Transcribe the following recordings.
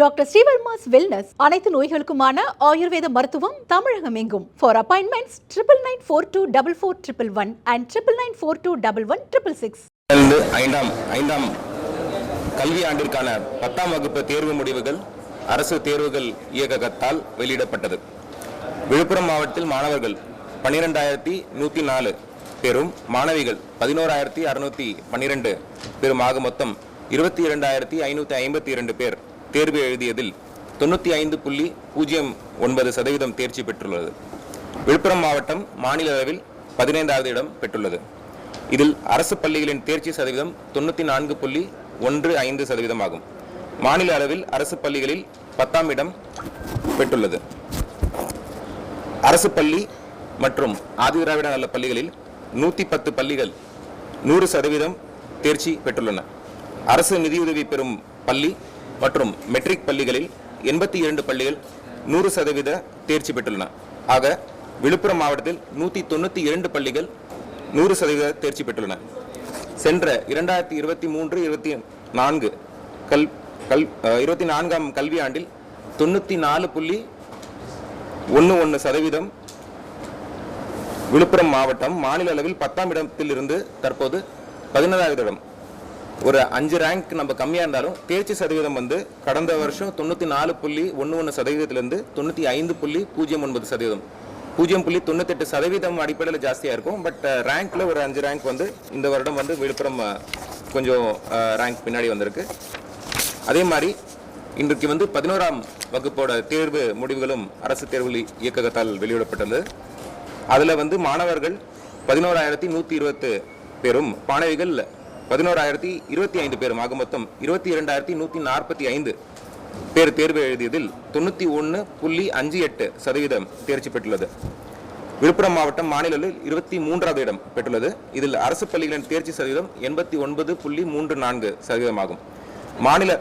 Doctor Srivarma's wellness அனைத்து நோய்களுக்குமான ஆயுர்வேத மருத்துவம் தமிழகம் எங்கும். For appointments 9994244111 and 9994211166. ஐந்தாம் கல்வி ஆண்டிற்கான 10ஆம் வகுப்பு தேர்வு முடிவுகள் அரசு தேர்வுகள் இயக்ககத்தால் வெளியிடப்பட்டது. விழுப்புரம் மாவட்டத்தில் மாணவர்கள் 12,104 பேரும், மாணவிகள் 11,612 பேரும் ஆக மொத்தம் 22,552 பேர் தேர்வு எழுதியதில் 95.09% தேர்ச்சி பெற்றுள்ளது. விழுப்புரம் மாவட்டம் மாநில அளவில் 15வது இடம் பெற்றுள்ளது. இதில் அரசு பள்ளிகளின் தேர்ச்சி சதவீதம் 94.15% ஆகும். மாநில அளவில் அரசு பள்ளிகளில் 10ஆம் இடம் பெற்றுள்ளது. அரசு பள்ளி மற்றும் ஆதிதிராவிட நல பள்ளிகளில் 110 பள்ளிகள் 100% தேர்ச்சி பெற்றுள்ளன. அரசு நிதியுதவி பெறும் பள்ளி மற்றும் மெட்ரிக் பள்ளிகளில் 82 பள்ளிகள் 100% தேர்ச்சி பெற்றுள்ளன. ஆக விழுப்புரம் மாவட்டத்தில் 192 பள்ளிகள் 100% தேர்ச்சி பெற்றுள்ளன. சென்ற 2023-24 கல்வியாண்டில் 94.11% விழுப்புரம் மாவட்டம் மாநில அளவில் 10ஆம் இடத்தில் இருந்து தற்போது 16வது இடம். ஒரு 5 ரேங்க் நம்ம கம்மியா இருந்தாலும் தேர்ச்சி சதவீதம் வந்து கடந்த வருஷம் 94.11%லிருந்து 95.09%, 0.98% அடிப்படையில் ஜாஸ்தியா இருக்கும். பட் ரேங்க்ல ஒரு 5 ரேங்க் வந்து இந்த வருடம் வந்து விழுப்புரம் கொஞ்சம் ரேங்க் பின்னாடி வந்திருக்கு. அதே மாதிரி இன்றைக்கு வந்து 11ஆம் வகுப்போட தேர்வு முடிவுகளும் அரசு தேர்வு இயக்ககத்தால் வெளியிடப்பட்டது. அதுல வந்து மாணவர்கள் 11,120 பேரும், மாணவிகள் 11,025 பேரும் ஆக மொத்தம் 22,145 பேர் தேர்வு எழுதியதில் 91.58% தேர்ச்சி பெற்றுள்ளது. விழுப்புரம் மாவட்டம் மாநில 23வது இடம் பெற்றுள்ளது. இதில் அரசு பள்ளிகளின் தேர்ச்சி சதவீதம் 89.34% ஆகும். மாநில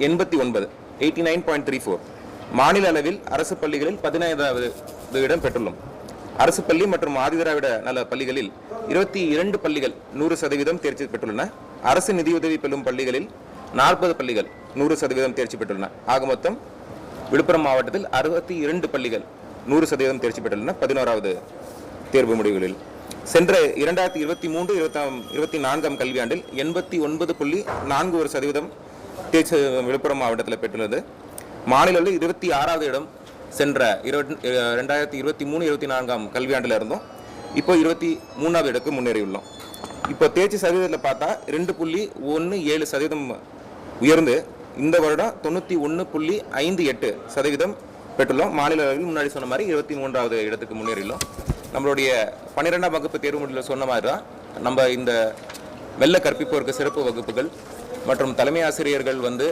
89 மாநில அளவில் அரசு பள்ளிகளில் 15வது இடம் பெற்றுள்ளோம். அரசு பள்ளி மற்றும் ஆதிதிராவிட நல பள்ளிகளில் 22 பள்ளிகள் 100% தேர்ச்சி பெற்றுள்ளன. அரசு நிதியுதவி பெறும் பள்ளிகளில் 40 பள்ளிகள் 100% தேர்ச்சி பெற்றுள்ளன. ஆக மொத்தம் விழுப்புரம் மாவட்டத்தில் 62 பள்ளிகள் 100% தேர்ச்சி பெற்றுள்ளன 11வது தேர்வு முடிவுகளில். சென்ற 2023-24 கல்வியாண்டில் 89.41% தேர்ச்சி விழுப்புரம் மாவட்டத்தில் பெற்றுள்ளது. மாநில 26வது இடம் சென்ற 2023-24 கல்வியாண்டில் இருந்தோம். இப்போ 23வது இடத்துக்கு முன்னேறியுள்ளோம். இப்போ தேர்ச்சி சதவீதத்தில் பார்த்தா 2.17% உயர்ந்து இந்த வருடம் 91.58% பெற்றுள்ளோம். மாநில அளவில் முன்னாடி சொன்ன மாதிரி 23வது இடத்துக்கு முன்னேறியுள்ளோம். நம்மளுடைய 12ஆம் வகுப்பு தேர்வு முடிவில் சொன்ன மாதிரி தான் நம்ம இந்த மெல்ல கற்பிப்போருக்கு சிறப்பு வகுப்புகள் மற்றும் தலைமை ஆசிரியர்கள் வந்து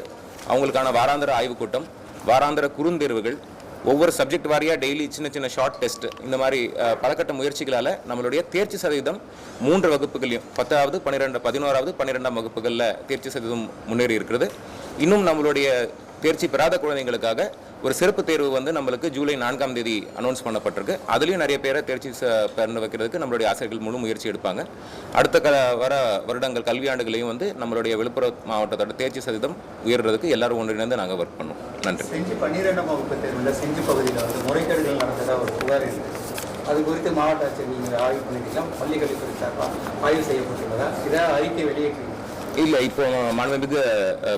அவங்களுக்கான வாராந்திர ஆய்வுக் கூட்டம், வாராந்திர குறுந்தேர்வுகள், ஒவ்வொரு சப்ஜெக்ட் வாரியா டெய்லி சின்ன ஷார்ட் டெஸ்ட், இந்த மாதிரி பலகட்ட முயற்சிகளால் நம்மளுடைய தேர்ச்சி சதவீதம் 3 வகுப்புகளையும் 10வது 11வது 12ஆம் வகுப்புகளில் தேர்ச்சி சதவீதம் முன்னேறி இருக்கிறது. இன்னும் நம்மளுடைய தேர்ச்சி பெறாத குழந்தைங்களுக்காக ஒரு சிறப்பு தேர்வு வந்து நம்மளுக்கு ஜூலை 4ஆம் தேதி அனௌன்ஸ் பண்ணப்பட்டிருக்கு. அதுலேயும் நிறைய பேரை தேர்ச்சி பெற வைக்கிறதுக்கு நம்மளுடைய ஆசிரியர்கள் முழு முயற்சி எடுப்பாங்க. அடுத்த வர வருடங்கள் கல்வியாண்டுகளையும் வந்து நம்மளுடைய விழுப்புரம் மாவட்டத்தோட தேர்ச்சி சதவீதம் உயர்றதுக்கு எல்லாரும் ஒன்றிணைந்து நாங்கள் ஒர்க் பண்ணுவோம். நன்றி. செஞ்சு 12ஆம் வகுப்பு தேர்வில் செஞ்சு பகுதியில் வந்து முறைகேடுகள் நடந்ததாக ஒரு புகார் இருக்குது. அது குறித்து மாவட்ட ஆட்சியர் நீங்கள் ஆய்வு பண்ணிக்கலாம், பள்ளிக்கல்வித்துறை சார்பாக ஆய்வு செய்யப்பட்டுள்ளதா, இதை அறிக்கை வெளியேற்றி இல்லை. இப்போ மாண்புமிகு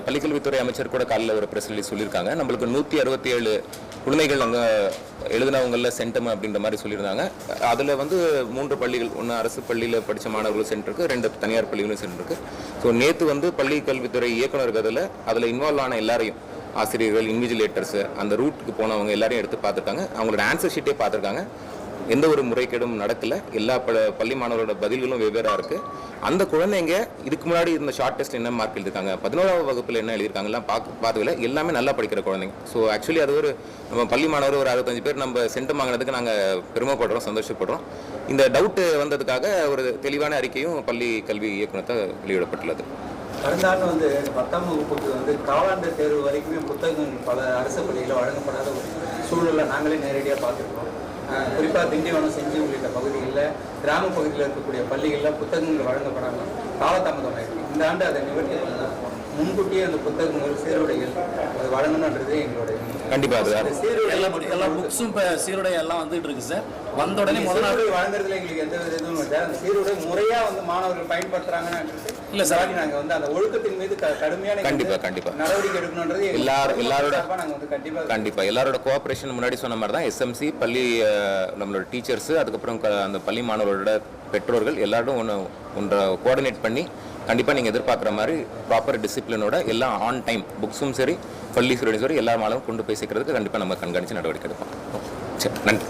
பள்ளிக்கல்வித்துறை அமைச்சர் கூட காலையில் ஒரு பிரஸ் ரிலீஸ் சொல்லியிருக்காங்க. நம்மளுக்கு 167 குழந்தைகள் அங்கே எழுதினவங்களில் சென்டம் அப்படின்ற மாதிரி சொல்லியிருந்தாங்க. அதில் வந்து 3 பள்ளிகள், ஒன்று அரசு பள்ளியில் படித்த மாணவர்களும் சென்றிருக்கு, 2 தனியார் பள்ளிகளும் சென்றிருக்கு. ஸோ நேற்று வந்து பள்ளிக்கல்வித்துறை இயக்குநர்கள் அதில் இன்வால்வ் ஆன எல்லாரையும், ஆசிரியர்கள், இன்விஜிலேட்டர்ஸு, அந்த ரூட்டுக்கு போனவங்க எல்லாரையும் எடுத்து பார்த்துருக்காங்க. அவங்களோட ஆன்சர் ஷீட்டே பார்த்துருக்காங்க. எந்த ஒரு முறைகேடும் நடக்கல. எல்லா பள்ளி மாணவர்களோட பதில்களும் வெவ்வேறாக இருக்குது. அந்த குழந்தைங்க இதுக்கு முன்னாடி இந்த ஷார்ட் டெஸ்ட் என்ன மார்க் எழுதிருக்காங்க, 11ஆம் வகுப்பில் என்ன எழுதியிருக்காங்கலாம் பார்த்ததில்ல. எல்லாமே நல்லா படிக்கிற குழந்தைங்க. ஸோ ஆக்சுவலி அது ஒரு நம்ம பள்ளி மாணவர் ஒரு 65 பேர் நம்ம சென்டம் வாங்கினதுக்கு நாங்கள் பெருமைப்படுறோம், சந்தோஷப்படுறோம். இந்த டவுட்டு வந்ததுக்காக ஒரு தெளிவான அறிக்கையும் பள்ளி கல்வி இயக்குநரத்தை வெளியிடப்பட்டுள்ளது. கடந்த ஆண்டு வந்து 10ஆம் வகுப்புக்கு வந்து காலாண்டு தேர்வு வரைக்குமே புத்தகங்கள் பல அரசு பள்ளிகளில் வழங்கப்படாத ஒரு சூழலை நாங்களே நேரடியாக பார்த்துருக்கோம். குறிப்பாக திண்டிவனம், செஞ்சி உள்ளிட்ட பகுதிகளில், கிராம பகுதியில் இருக்கக்கூடிய பள்ளிகளில் புத்தகங்கள் வழங்கப்படாமல் காலதாமதம் ஆயிருக்கு. இந்த ஆண்டு அதை நிவர்த்தி பண்ணலாம். முன்கூட்டியே அந்த புத்தகங்கள் சீருடைகள் அது வழங்கணுன்றது எங்களுடைய கண்டிப்பாக அது சீருடை எல்லா புக்ஸும் இப்போ சீருடை எல்லாம் வந்துட்டு இருக்கு சார். வந்த உடனே முதல் நாள் சீருடை வழங்குறதுல எங்களுக்கு எந்த வித இதுவும் இல்லை. அந்த சீருடை முறையா வந்து மாணவர்கள் பயன்படுத்துறாங்கன்னு இல்ல சார். நாங்க வந்து அந்த ஒழுக்கத்தின் மீது கடுமையான கண்டிப்பா நடவடிக்கை எடுக்கணுன்றது எல்லாரோட நாங்க வந்து கண்டிப்பா எல்லாரோட கோஆபரேஷன் முன்னாடி சொன்ன மாதிரி தான் எஸ்எம்சி பள்ளி நம்மளோட டீச்சர்ஸ் அதுக்கப்புறம் அந்த பள்ளி மாணவர்களோட பெற்றோர்கள் எல்லாரும் ஒன்றை கோஆர்டினேட் பண்ணி கண்டிப்பாக நீங்கள் எதிர்பார்க்குற மாதிரி ப்ராப்பர் டிசிப்ளினோட எல்லாம் ஆன் டைம் புக்ஸும் சரி பள்ளி ஸ்டூடெண்ட்ஸ் வரை எல்லா மாணவரும் கொண்டு போய் சேர்க்கறதுக்கு கண்டிப்பாக நம்ம கண்காணித்து நடவடிக்கை எடுப்போம். சரி, நன்றி.